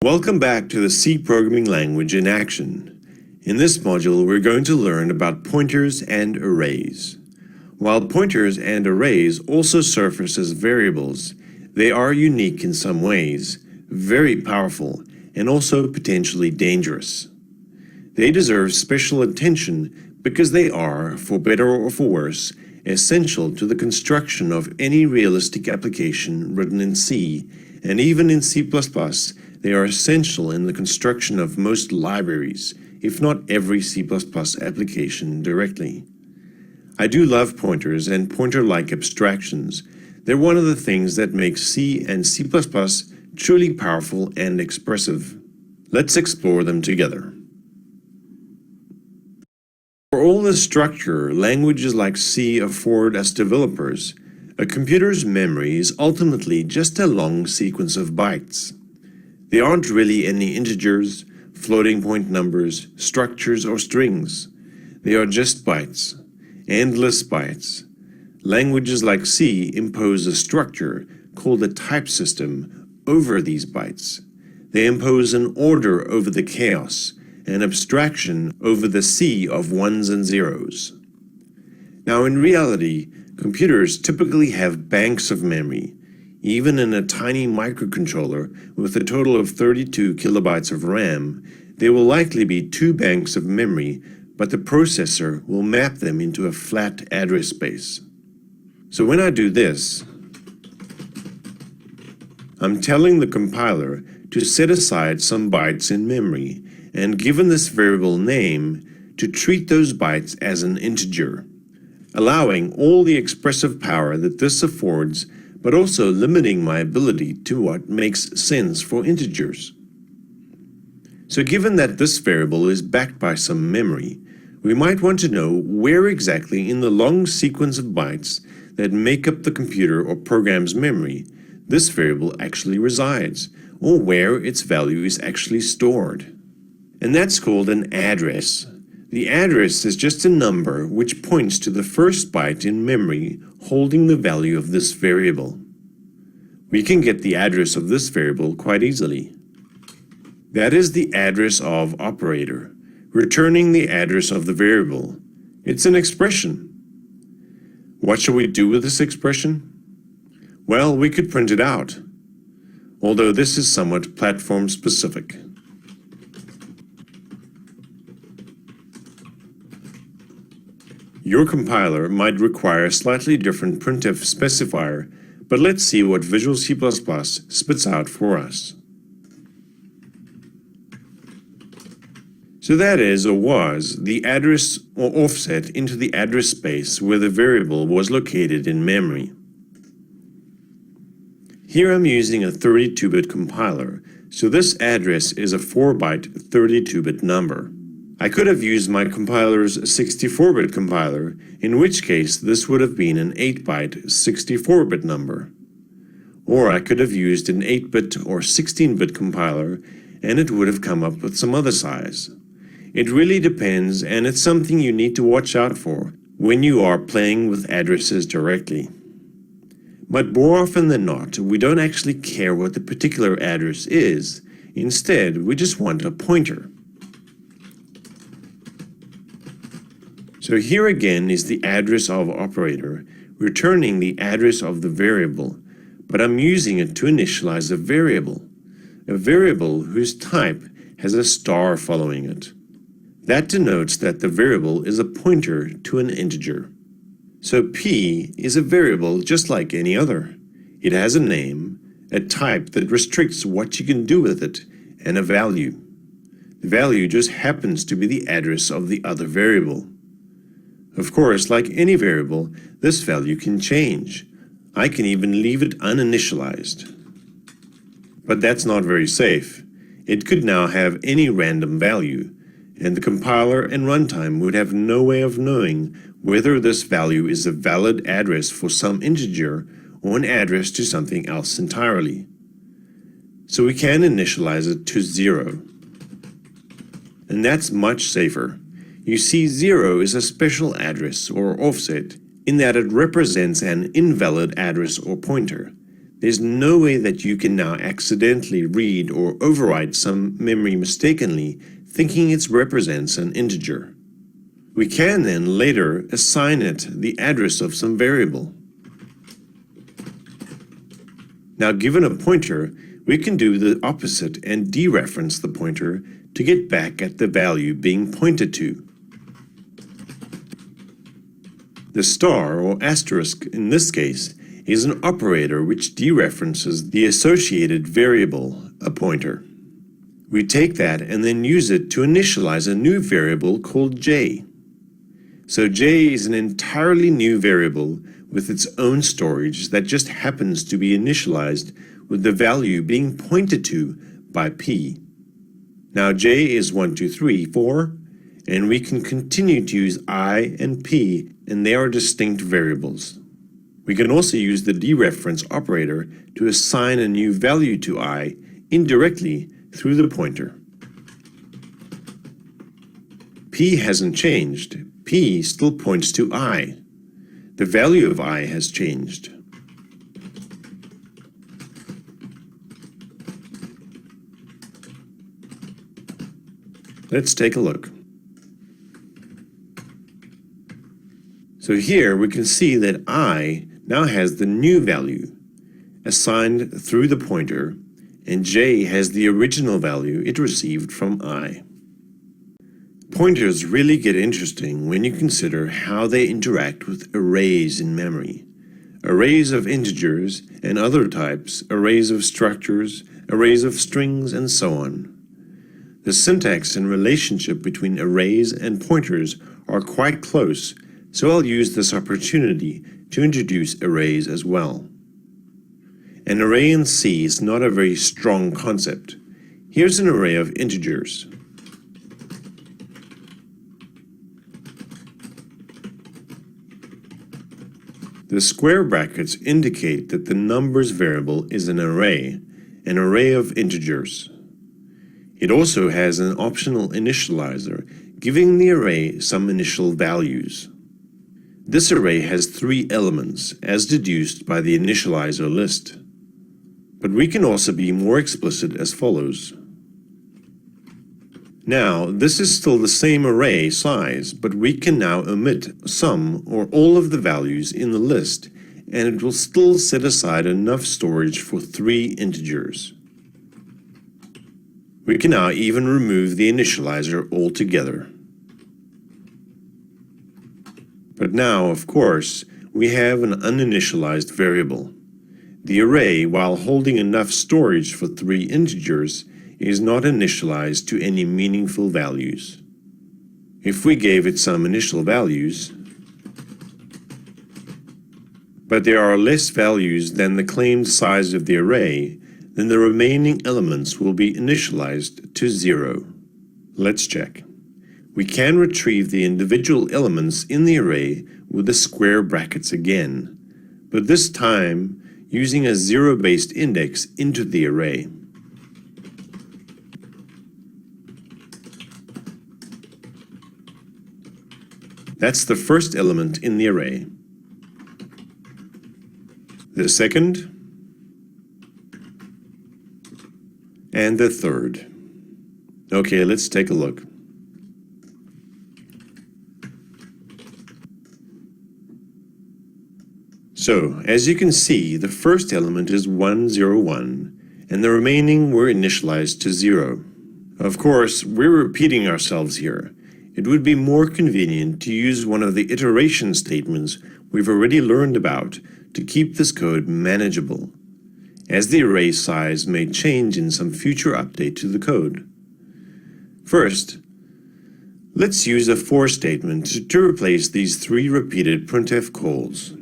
Welcome back to the C programming language in action. In this module, we're going to learn about pointers and arrays. While pointers and arrays also surface as variables, they are unique in some ways, very powerful, and also potentially dangerous. They deserve special attention because they are, for better or for worse, essential to the construction of any realistic application written in C, and even in C++, they are essential in the construction of most libraries, if not every C++ application directly. I do love pointers and pointer-like abstractions. They're one of the things that make C and C++ truly powerful and expressive. Let's explore them together. For all the structure languages like C afford us developers, a computer's memory is ultimately just a long sequence of bytes. There aren't really any integers, floating point numbers, structures, or strings. They are just bytes, endless bytes. Languages like C impose a structure called a type system over these bytes. They impose an order over the chaos, an abstraction over the sea of ones and zeros. Now in reality, computers typically have banks of memory. Even in a tiny microcontroller with a total of 32 kilobytes of RAM, there will likely be 2 banks of memory, but the processor will map them into a flat address space. So when I do this, I'm telling the compiler to set aside some bytes in memory, and given this variable name, to treat those bytes as an integer, allowing all the expressive power that this affords, but also limiting my ability to what makes sense for integers. So given that this variable is backed by some memory, we might want to know where exactly in the long sequence of bytes that make up the computer or program's memory this variable actually resides, or where its value is actually stored. And that's called an address. The address is just a number which points to the first byte in memory holding the value of this variable. We can get the address of this variable quite easily. That is the address of operator, returning the address of the variable. It's an expression. What shall we do with this expression? Well, we could print it out, although this is somewhat platform specific. Your compiler might require a slightly different printf specifier, but let's see what Visual C++ spits out for us. So that is, or was, the address or offset into the address space where the variable was located in memory. Here I'm using a 32-bit compiler, so this address is a 4-byte 32-bit number. I could have used my compiler's 64-bit compiler, in which case this would have been an 8-byte 64-bit number. Or I could have used an 8-bit or 16-bit compiler, and it would have come up with some other size. It really depends, and it's something you need to watch out for when you are playing with addresses directly. But more often than not, we don't actually care what the particular address is. Instead, we just want a pointer. So here again is the address of operator, returning the address of the variable, but I'm using it to initialize a variable whose type has a star following it. That denotes that the variable is a pointer to an integer. So P is a variable just like any other. It has a name, a type that restricts what you can do with it, and a value. The value just happens to be the address of the other variable. Of course, like any variable, this value can change. I can even leave it uninitialized. But that's not very safe. It could now have any random value, and the compiler and runtime would have no way of knowing whether this value is a valid address for some integer or an address to something else entirely. So we can initialize it to 0. And that's much safer. You see, 0 is a special address or offset in that it represents an invalid address or pointer. there's no way that you can now accidentally read or overwrite some memory mistakenly, thinking it represents an integer. We can then later assign it the address of some variable. Now, given a pointer, we can do the opposite and dereference the pointer to get back at the value being pointed to. The star or asterisk in this case is an operator which dereferences the associated variable, a pointer. We take that and then use it to initialize a new variable called j. So j is an entirely new variable with its own storage that just happens to be initialized with the value being pointed to by p. Now j is 1, 2, 3, 4, and we can continue to use I and p, and they are distinct variables. We can also use the dereference operator to assign a new value to I indirectly through the pointer. P hasn't changed. P still points to I. The value of I has changed. Let's take a look. So here we can see that I now has the new value assigned through the pointer, and j has the original value it received from I. Pointers really get interesting when you consider how they interact with arrays in memory. Arrays of integers and other types, arrays of structures, arrays of strings, and so on. The syntax and relationship between arrays and pointers are quite close, so I'll use this opportunity to introduce arrays as well. An array in C is not a very strong concept. Here's an array of integers. The square brackets indicate that the numbers variable is an array of integers. It also has an optional initializer, giving the array some initial values. This array has 3 elements, as deduced by the initializer list. But we can also be more explicit as follows. Now, this is still the same array size, but we can now omit some or all of the values in the list, and it will still set aside enough storage for 3 integers. We can now even remove the initializer altogether. But now, of course, we have an uninitialized variable. The array, while holding enough storage for 3 integers, is not initialized to any meaningful values. If we gave it some initial values, but there are less values than the claimed size of the array, then the remaining elements will be initialized to 0. Let's check. We can retrieve the individual elements in the array with the square brackets again, but this time using a 0-based index into the array. That's the first element in the array. The second, and the third. Okay, let's take a look. So, as you can see, the first element is 101, and the remaining were initialized to 0. Of course, we're repeating ourselves here. It would be more convenient to use one of the iteration statements we've already learned about to keep this code manageable, as the array size may change in some future update to the code. First, let's use a for statement to replace these 3 repeated printf calls.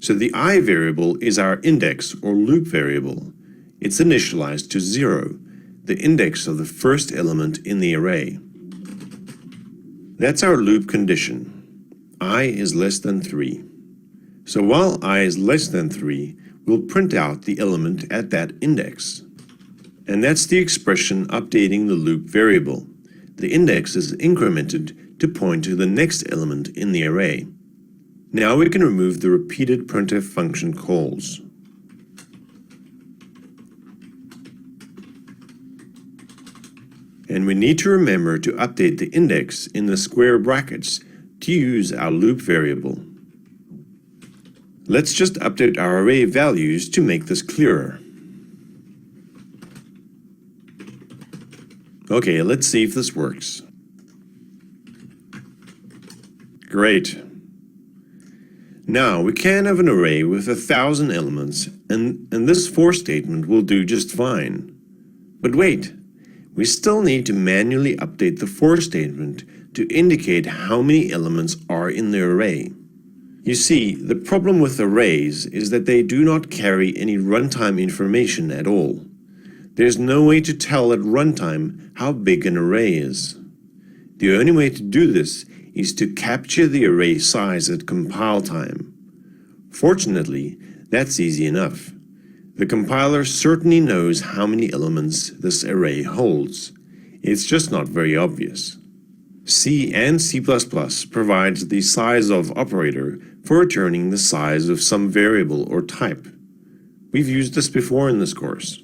So the I variable is our index or loop variable. It's initialized to 0, the index of the first element in the array. That's our loop condition. I is less than 3. So while I is less than 3, we'll print out the element at that index. And that's the expression updating the loop variable. The index is incremented to point to the next element in the array. Now we can remove the repeated printf function calls. And we need to remember to update the index in the square brackets to use our loop variable. Let's just update our array values to make this clearer. Okay, let's see if this works. Great. Now we can have an array with 1,000 elements, and this for statement will do just fine. But wait, we still need to manually update the for statement to indicate how many elements are in the array. You see, the problem with arrays is that they do not carry any runtime information at all. There's no way to tell at runtime how big an array is. The only way to do this is to capture the array size at compile time. Fortunately, that's easy enough. The compiler certainly knows how many elements this array holds. It's just not very obvious. C and C++ provides the Sizeof operator for returning the size of some variable or type. We've used this before in this course.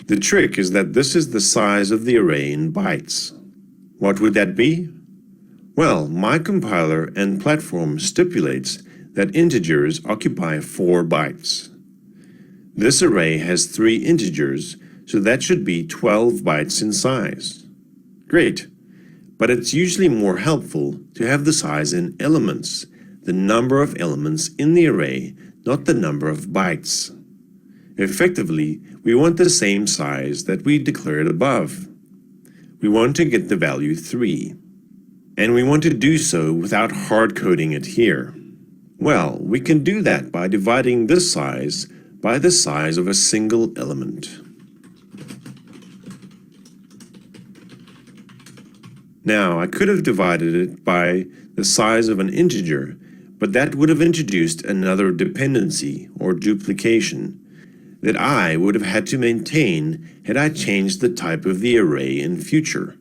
The trick is that this is the size of the array in bytes. What would that be? Well, my compiler and platform stipulates that integers occupy 4 bytes. This array has 3 integers, so that should be 12 bytes in size. Great, but it's usually more helpful to have the size in elements, the number of elements in the array, not the number of bytes. Effectively, we want the same size that we declared above. We want to get the value 3. And we want to do so without hard coding it here. Well, we can do that by dividing this size by the size of a single element. Now, I could have divided it by the size of an integer, but that would have introduced another dependency or duplication that I would have had to maintain had I changed the type of the array in future.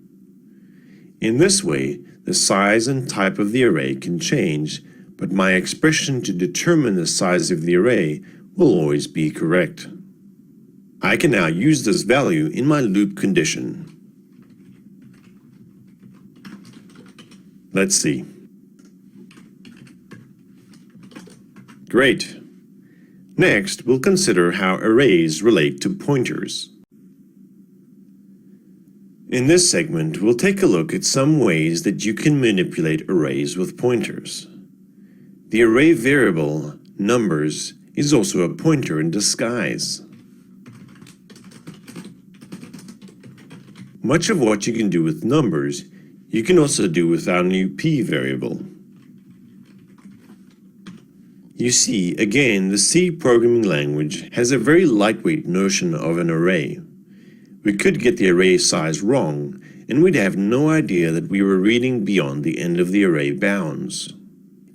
In this way, the size and type of the array can change, but my expression to determine the size of the array will always be correct. I can now use this value in my loop condition. Let's see. Great. Next, we'll consider how arrays relate to pointers. In this segment, we'll take a look at some ways that you can manipulate arrays with pointers. The array variable, numbers, is also a pointer in disguise. Much of what you can do with numbers, you can also do with our new p variable. You see, again, the C programming language has a very lightweight notion of an array. We could get the array size wrong, and we'd have no idea that we were reading beyond the end of the array bounds.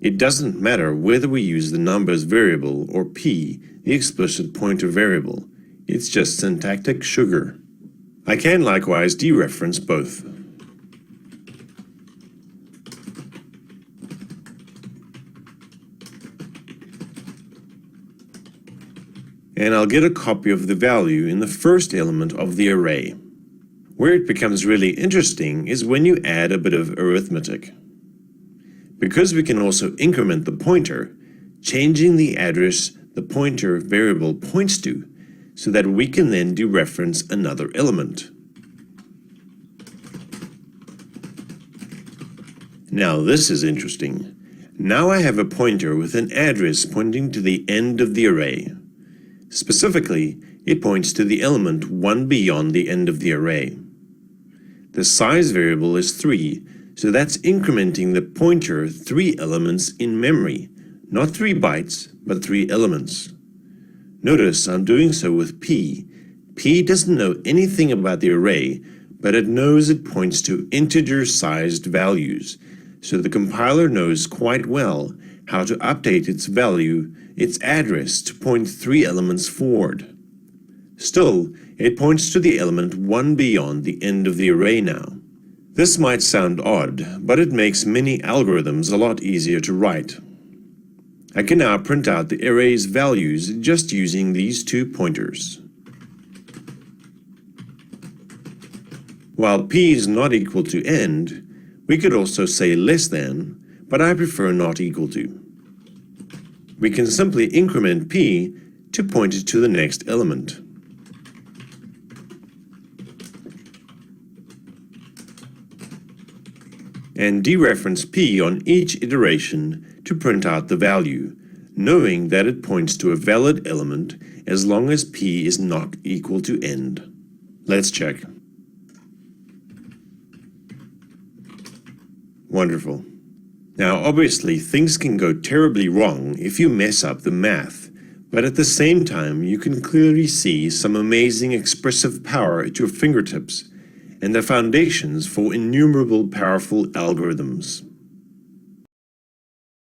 It doesn't matter whether we use the numbers variable or p, the explicit pointer variable. It's just syntactic sugar. I can likewise dereference both. And I'll get a copy of the value in the first element of the array. Where it becomes really interesting is when you add a bit of arithmetic. Because we can also increment the pointer, changing the address the pointer variable points to, so that we can then dereference another element. Now this is interesting. Now I have a pointer with an address pointing to the end of the array. Specifically, it points to the element 1 beyond the end of the array. The size variable is 3, so that's incrementing the pointer 3 elements in memory, not 3 bytes, but 3 elements. Notice I'm doing so with p. P doesn't know anything about the array, but it knows it points to integer-sized values, so the compiler knows quite well how to update its value, its address, to point 3 elements forward. Still, it points to the element 1 beyond the end of the array now. This might sound odd, but it makes many algorithms a lot easier to write. I can now print out the array's values just using these two pointers. While p is not equal to end, we could also say less than, but I prefer not equal to. We can simply increment p to point it to the next element. And dereference p on each iteration to print out the value, knowing that it points to a valid element as long as p is not equal to end. Let's check. Wonderful. Now obviously things can go terribly wrong if you mess up the math, but at the same time you can clearly see some amazing expressive power at your fingertips and the foundations for innumerable powerful algorithms.